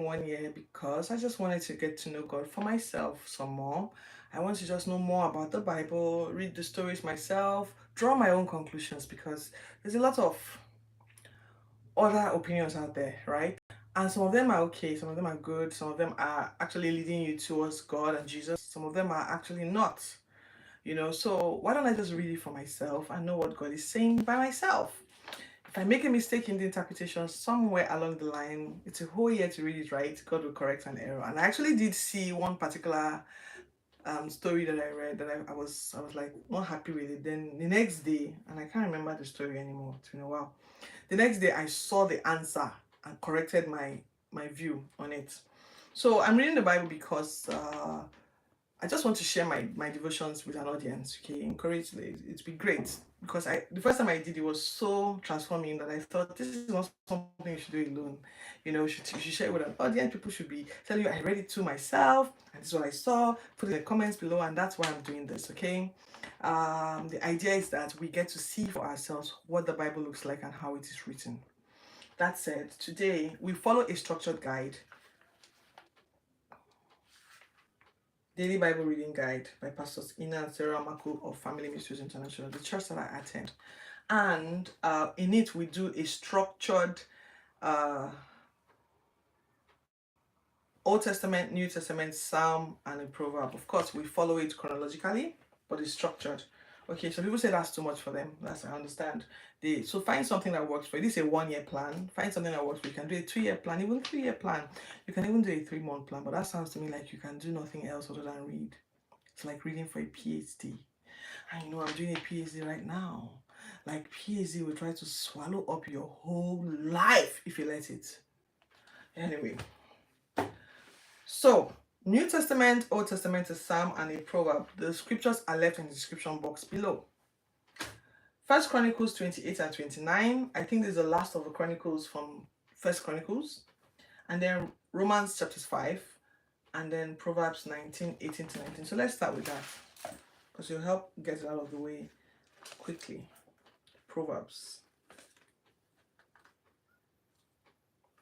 1 year because I just wanted to get to know God for myself some more. I want to just know more about the Bible, read the stories myself, draw my own conclusions because there's a lot of other opinions out there, right? And some of them are okay, some of them are good, some of them are actually leading you towards God and Jesus, some of them are actually not. So why don't I just read it for myself and know what God is saying by myself? If I make a mistake in the interpretation somewhere along the line, it's a whole year to read it right. God will correct an error. And I actually did see one particular story that I read that I was like not happy with it. Then the next day, and I can't remember the story anymore. It's been a while. The next day, I saw the answer and corrected my view on it. So I'm reading the Bible because I just want to share my devotions with an audience. Okay, encourage it'd be great because the first time I did it was so transforming that I thought this is not something you should do alone. You should share it with an audience. People should be telling you I read it to myself and this is what I saw. Put in the comments below, and that's why I'm doing this. Okay, the idea is that we get to see for ourselves what the Bible looks like and how it is written. That said, today we follow a structured guide. Daily Bible Reading Guide by Pastors Ina and Sarah Mako of Family Ministries International, the church that I attend. And in it, we do a structured uh, Old Testament, New Testament, Psalm, and a proverb. Of course, we follow it chronologically, but it's structured. Okay, so people say that's too much for them. That's I understand. So find something that works for you. This is a 1 year plan. Find something that works for you. You can do a 2 year plan, even 3 year plan. You can even do a 3 month plan. But that sounds to me like you can do nothing else other than read. It's like reading for a PhD. I know I'm doing a PhD right now. Like PhD will try to swallow up your whole life if you let it. Anyway, so New Testament, Old Testament, a Psalm, and a proverb. The scriptures are left in the description box below. First Chronicles 28 and 29. I think this is the last of the Chronicles from First Chronicles. And then Romans chapters 5. And then Proverbs 19, 18 to 19. So let's start with that because it'll help get it out of the way quickly. Proverbs.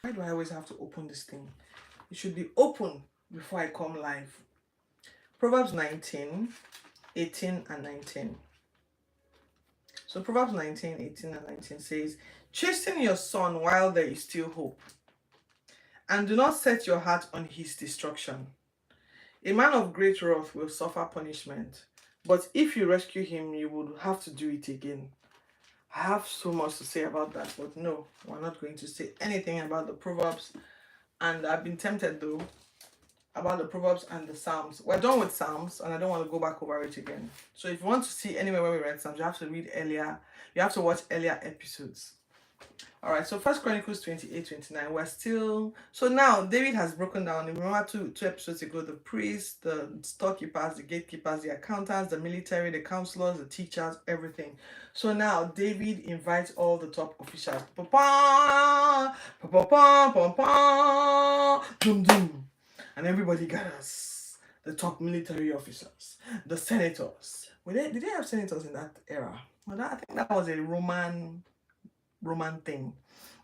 Why do I always have to open this thing? It should be open before I come live. Proverbs 19, 18 and 19. So Proverbs 19, 18 and 19 says, chasten your son while there is still hope, and do not set your heart on his destruction. A man of great wrath will suffer punishment, but if you rescue him, you would have to do it again. I have so much to say about that, but no, we're not going to say anything about the Proverbs. And I've been tempted though about the Proverbs and the Psalms. We're done with Psalms, and I don't want to go back over it again. So if you want to see anywhere where we read Psalms, you have to read earlier. You have to watch earlier episodes. All right, so First Chronicles 28, 29. We're still so now David has broken down. Remember two episodes ago, the priests, the storekeepers, the gatekeepers, the accountants, the military, the counselors, the teachers, everything. So now David invites all the top officials. Pa-pa, pa-pa-pa, pa-pa, dum dum. And everybody gathers. The top military officers, the senators. Did they have senators in that era? Well, I think that was a Roman thing.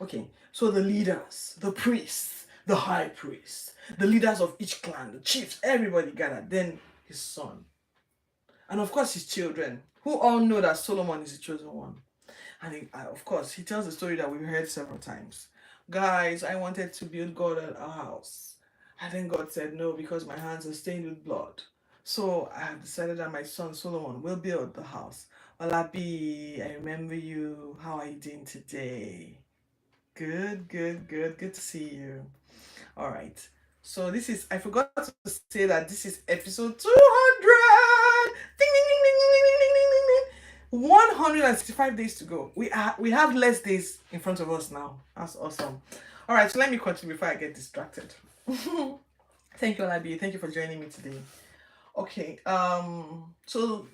Okay, so the leaders, the priests, the high priest, the leaders of each clan, the chiefs, everybody gathered. Then his son, and of course his children, who all know that Solomon is the chosen one. And of course, he tells the story that we've heard several times. Guys, I wanted to build God a house. And then God said no because my hands are stained with blood. So I have decided that my son Solomon will build the house. Olabi, I remember you. How are you doing today? Good, good, good. Good to see you. All right. So I forgot to say that this is episode 200. Ding, ding, ding, ding, ding, ding, ding, ding, ding. 165 days to go. We have less days in front of us now. That's awesome. All right, so let me continue before I get distracted. Thank you, Olabi. Thank you for joining me today. Okay, so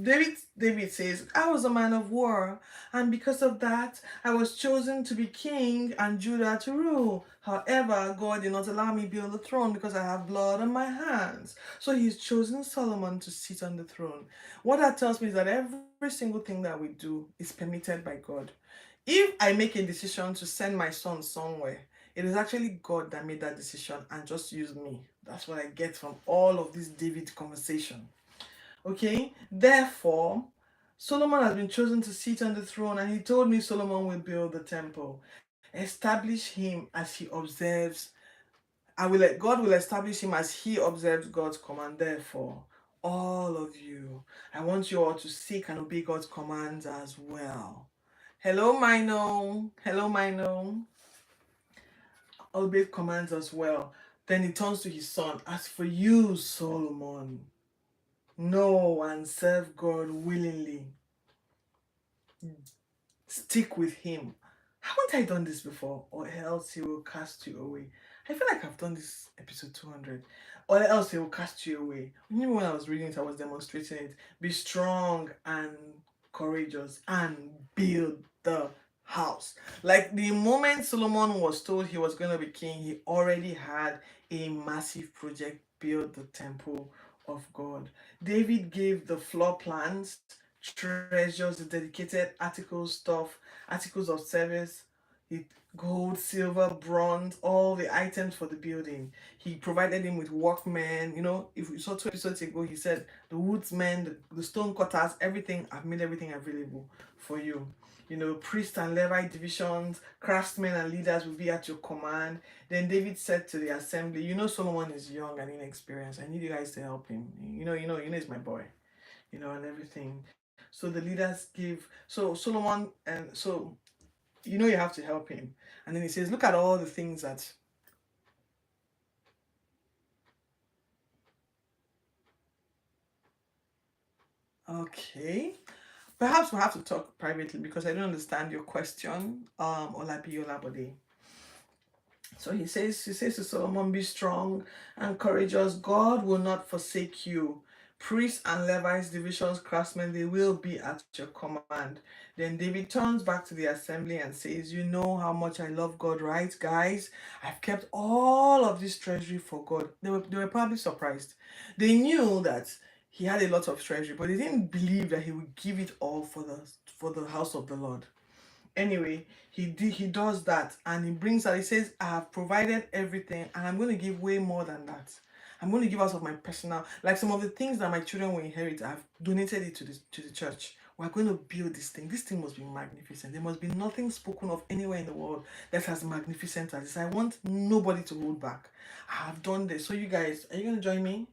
David says, I was a man of war, and because of that, I was chosen to be king and Judah to rule. However, God did not allow me to be on the throne because I have blood on my hands. So he's chosen Solomon to sit on the throne. What that tells me is that every single thing that we do is permitted by God. If I make a decision to send my son somewhere, It is actually God that made that decision and just used me. That's what I get from all of this David conversation. Okay, therefore, Solomon has been chosen to sit on the throne, and he told me Solomon will build the temple. Establish him as he observes. God will establish him as he observes God's command. Therefore, all of you, I want you all to seek and obey God's commands as well. Hello, Mino. Hello, Mino. Obey commands as well. Then he turns to his son. As for you, Solomon, know and serve God willingly. Stick with him. Haven't I done this before? Or else he will cast you away. I feel like I've done this episode 200. Or else he will cast you away. Even when I was reading it, I was demonstrating it. Be strong and courageous and build the house. Like the moment Solomon was told he was going to be king, he already had a massive project, build the temple of God. David gave the floor plans, treasures, the dedicated articles of service, it, gold, silver, bronze, all the items for the building. He provided him with workmen. You know, if we saw 2 episodes ago, he said the woodsmen, the stone cutters, everything. I've made everything available for you. You know, priests and Levite divisions, craftsmen and leaders will be at your command. Then David said to the assembly, you know, Solomon is young and inexperienced. I need you guys to help him. He's my boy, and everything. So the leaders give, so Solomon, and so, you have to help him. And then he says, look at all the things that, okay. Perhaps we'll have to talk privately because I don't understand your question, Olabi Olabode. So he says to Solomon, be strong and courageous. God will not forsake you. Priests and Levites, divisions, craftsmen, they will be at your command. Then David turns back to the assembly and says, you know how much I love God, right, guys? I've kept all of this treasury for God. They were probably surprised. They knew that he had a lot of treasury, but they didn't believe that he would give it all for the house of the Lord. Anyway, he does that, and he brings out, he says, I have provided everything and I'm going to give way more than that. I'm going to give out of my personal, like some of the things that my children will inherit, I've donated it to the church. We're going to build this thing. This thing must be magnificent. There must be nothing spoken of anywhere in the world that's as magnificent as this. I want nobody to hold back. I have done this. So you guys, are you going to join me?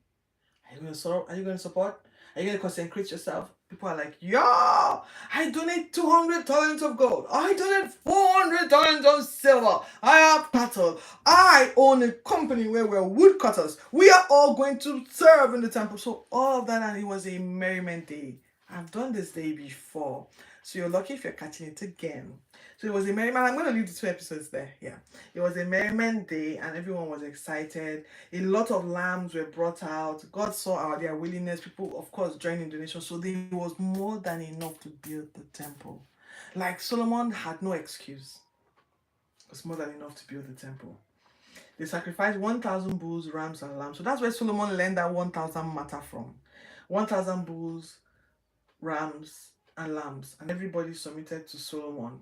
Are you going to support? Are you going to consecrate yourself? People are like, yeah, I donate 200 talents of gold. I donate 400 talents of silver. I have cattle. I own a company where we're woodcutters. We are all going to serve in the temple. So all of that, and it was a merriment day. I've done this day before. So you're lucky if you're catching it again. So it was a merriment. I'm going to leave the 2 episodes there. Yeah. It was a merriment day and everyone was excited. A lot of lambs were brought out. God saw their willingness. People, of course, joined in donation. So there was more than enough to build the temple. Like Solomon had no excuse. It was more than enough to build the temple. They sacrificed 1,000 bulls, rams, and lambs. So that's where Solomon learned that 1,000 matter from. 1,000 bulls, rams, and lambs, and everybody submitted to Solomon.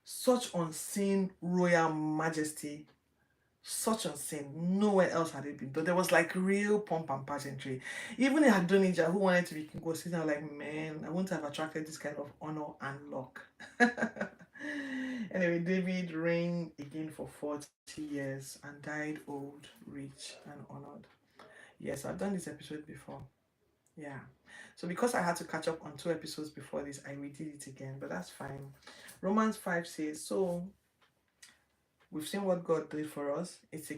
Such unseen royal majesty, such unseen. Nowhere else had it been. But there was like real pomp and pageantry. Even Adonijah, who wanted to be king, was sitting there like, man, I wouldn't have attracted this kind of honor and luck. Anyway, David reigned again for 40 years and died old, rich, and honored. Yes, I've done this episode before. Yeah. So because I had to catch up on 2 episodes before this, I redid it again, but that's fine. Romans 5 says, so we've seen what God did for us. It's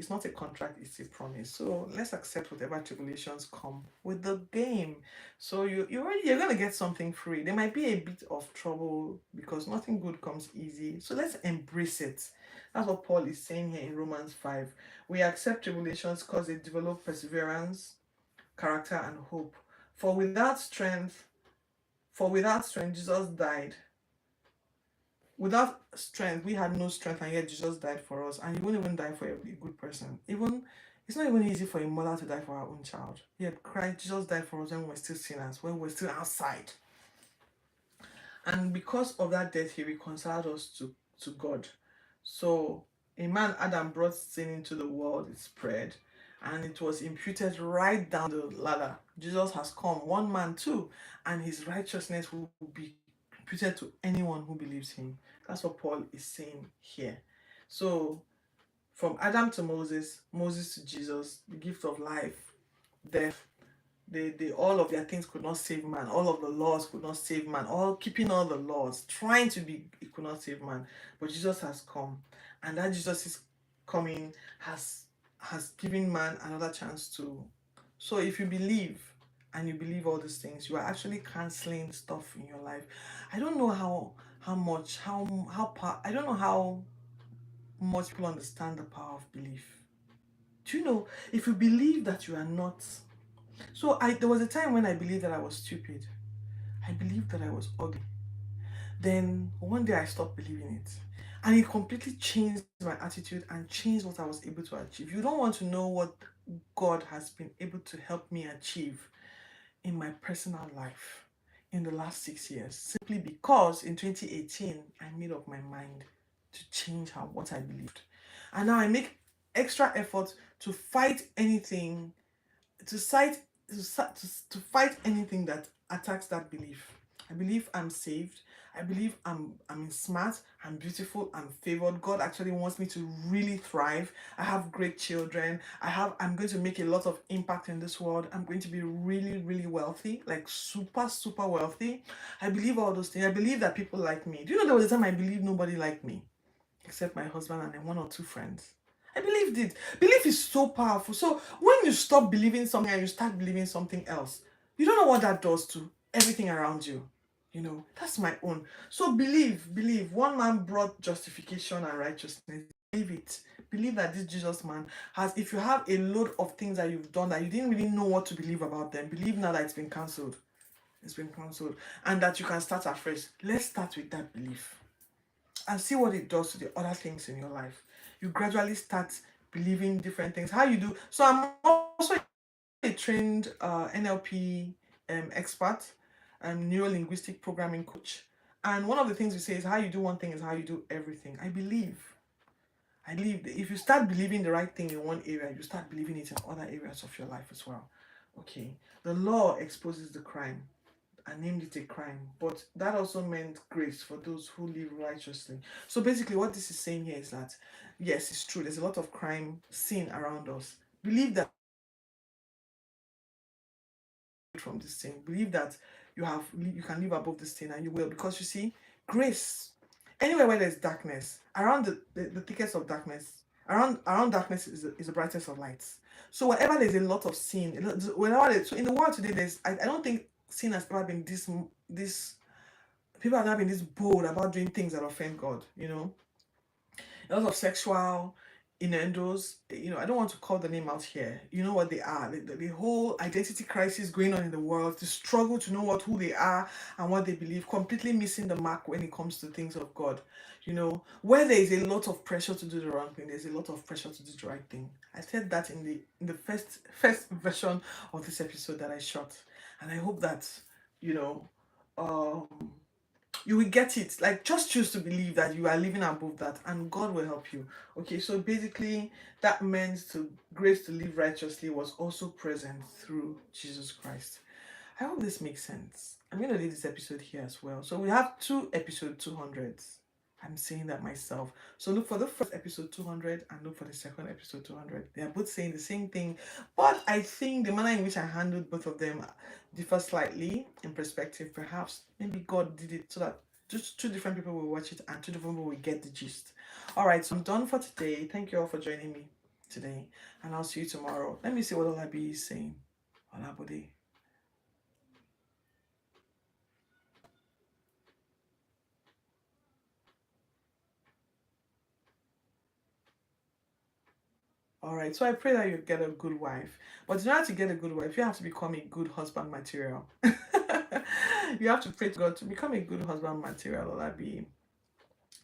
not a contract, it's a promise. So let's accept whatever tribulations come with the game. So you're gonna get something free. There might be a bit of trouble because nothing good comes easy. So let's embrace it. That's what Paul is saying here in Romans 5. We accept tribulations because they develop perseverance, character, and hope. For without strength, Jesus died. Without strength, we had no strength, and yet Jesus died for us. And he wouldn't even die for a good person. It's not even easy for a mother to die for her own child. Yet Jesus died for us when we're still sinners, when we're still outside. And because of that death, he reconciled us to God. So A man, Adam, brought sin into the world, it spread, and it was imputed right down the ladder. Jesus has come, one man too, and his righteousness will be imputed to anyone who believes him. That's what Paul is saying here. So, from Adam to Moses, Moses to Jesus, the gift of life, death, all of their things could not save man. All of the laws could not save man. All keeping all the laws, trying to be, it could not save man. But Jesus has come, and that Jesus is coming has given man another chance to. So if you believe and you believe all these things, you are actually canceling stuff in your life. I don't know how much I don't know how much people understand the power of belief. Do you know, if you believe that you are not, so I there was a time when I believed that I was stupid. I believed that I was ugly. Then one day I stopped believing it. And it completely changed my attitude and changed what I was able to achieve. You don't want to know what God has been able to help me achieve in my personal life in the last 6 years. Simply because in 2018 I made up my mind to change what I believed. And now I make extra effort to fight anything to cite to fight anything that attacks that belief. I believe I'm saved. I believe I'm smart, I'm beautiful, I'm favored. God actually wants me to really thrive. I have great children. I'm going to make a lot of impact in this world. I'm going to be really, really wealthy, like super, super wealthy. I believe all those things. I believe that people like me. Do you know there was a time I believed nobody liked me except my husband and then one or two friends? I believed it. Belief is so powerful. So when you stop believing something and you start believing something else, you don't know what that does to everything around you. You know, that's my own. So believe. One man brought justification and righteousness. Believe it. Believe that this Jesus man has, if you have a load of things that you've done that you didn't really know what to believe about them, believe now that it's been cancelled. It's been cancelled. And that you can start afresh. Let's start with that belief and see what it does to the other things in your life. You gradually start believing different things. How you do? So I'm also a trained NLP expert, neuro linguistic programming coach. And one of the things we say is how you do one thing is how you do everything. I believe that if you start believing the right thing in one area, you start believing it in other areas of your life as well. Okay. The law exposes the crime. I named it a crime, but that also meant grace for those who live righteously. So basically, what this is saying here is that yes, it's true, there's a lot of crime, sin around us. Believe that from this sin, believe that you can live above this sin and you will, because you see, grace, anywhere where there's darkness, around the thickest of darkness, around darkness is the brightest of lights. So whenever there's a lot of sin, so in the world today, I don't think sin has ever been this people have not been this bold about doing things that offend God, you know. A lot of sexual innuendos, you know, I don't want to call the name out here. You know what they are. The whole identity crisis going on in the world, the struggle to know who they are and what they believe, completely missing the mark when it comes to things of God. You know, where there is a lot of pressure to do the wrong thing, there's a lot of pressure to do the right thing. I said that in the first version of this episode that I shot. And I hope that, you know, um you will get it. Like, just choose to believe that you are living above that and God will help you. Okay, so basically that meant to grace to live righteously was also present through Jesus Christ. I hope this makes sense. I'm going to leave this episode here as well. So we have two episode 200s. I'm saying that myself. So look for the first episode 200 and look for the second episode 200. They are both saying the same thing, but I think the manner in which I handled both of them differ slightly in perspective. Perhaps maybe God did it so that just two different people will watch it and two different people will get the gist. All right, so I'm done for today. Thank you all for joining me today, and I'll see you tomorrow. Let me see what Olabi is saying. Olabode. All right, so I pray that you get a good wife. But in order to get a good wife, you have to become a good husband material. You have to pray to God to become a good husband material, Olabi.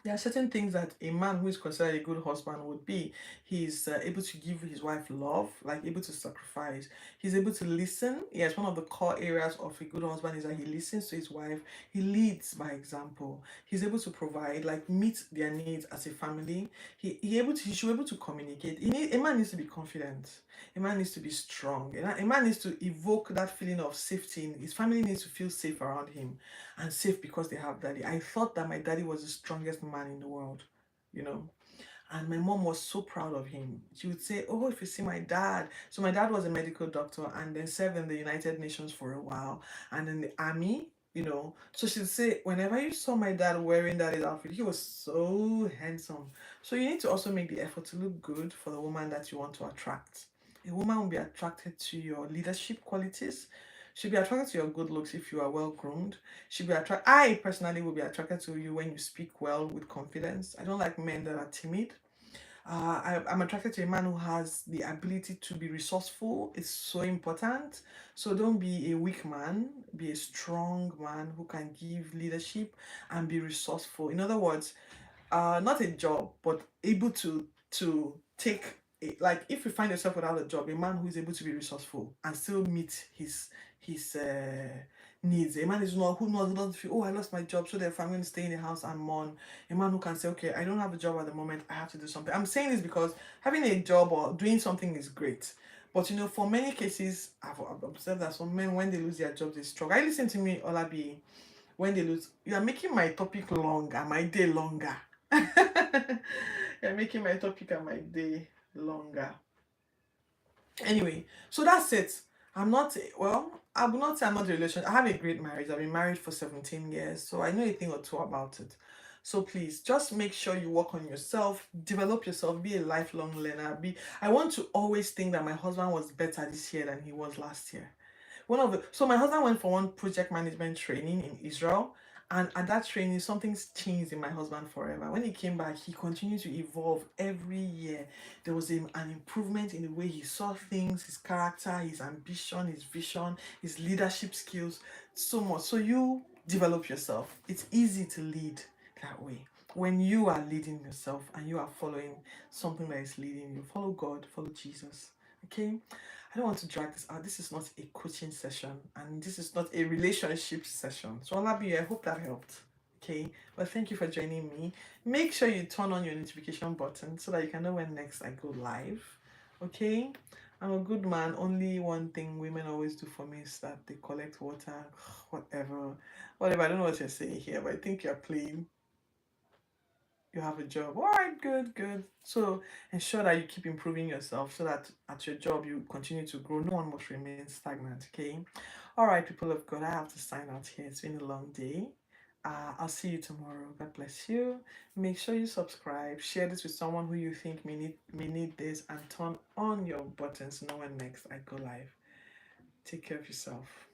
There are certain things that a man who is considered a good husband would be. He's able to give his wife love, like able to sacrifice. He's able to listen. Yes, one of the core areas of a good husband is that he listens to his wife. He leads by example. He's able to provide, like meet their needs as a family. He should be able to communicate. A man needs to be confident. A man needs to be strong. A man needs to evoke that feeling of safety. His family needs to feel safe around him, and safe because they have daddy. I thought that my daddy was the strongest man in the world, you know. And my mom was so proud of him. She would say, "Oh, if you see my dad." So my dad was a medical doctor and then served in the United Nations for a while and in the army, you know. So she'd say, whenever you saw my dad wearing that outfit, he was so handsome. So you need to also make the effort to look good for the woman that you want to attract. A woman will be attracted to your leadership qualities. She'll be attracted to your good looks if you are well groomed. She'll be attracted. I personally will be attracted to you when you speak well with confidence. I don't like men that are timid. I'm attracted to a man who has the ability to be resourceful. It's so important. So don't be a weak man. Be a strong man who can give leadership and be resourceful. In other words, not a job, but able to take like if you find yourself without a job, a man who is able to be resourceful and still meet his needs. A man is not who knows who doesn't feel, oh, I lost my job, so therefore I'm going to stay in the house and mourn. A man who can say, okay, I don't have a job at the moment, I have to do something. I'm saying this because having a job or doing something is great. But you know, for many cases, I've observed that some men, when they lose their jobs, they struggle. I listen to me, Olabi, when they lose. You are making my topic longer, my day longer. You're making my topic and my day longer. Anyway, so that's it. I will not say I'm not in a relation. I have a great marriage. I've been married for 17 years, so I know a thing or two about it. So please just make sure you work on yourself, develop yourself, be a lifelong learner. I want to always think that my husband was better this year than he was last year. So my husband went for one project management training in Israel, and at that training something's changed in my husband forever. When he came back, he continued to evolve every year. There was an improvement in the way he saw things, his character, his ambition, his vision, his leadership skills, so much. So you develop yourself. It's easy to lead that way when you are leading yourself and you are following something that is leading you. Follow God, follow Jesus. Okay, I don't want to drag this out. This is not a coaching session and this is not a relationship session. So Olabi, I hope that helped. Okay, well, thank you for joining me. Make sure you turn on your notification button so that you can know when next I go live. Okay, I'm a good man. Only one thing women always do for me is that they collect water, whatever. I don't know what you're saying here, but I think you're playing. You have a job. All right, good, good. So ensure that you keep improving yourself so that at your job you continue to grow. No one must remain stagnant, okay? All right, people of God, I have to sign out here. It's been a long day. I'll see you tomorrow. God bless you. Make sure you subscribe. Share this with someone who you think may need this, and turn on your buttons to know when next I go live. Take care of yourself.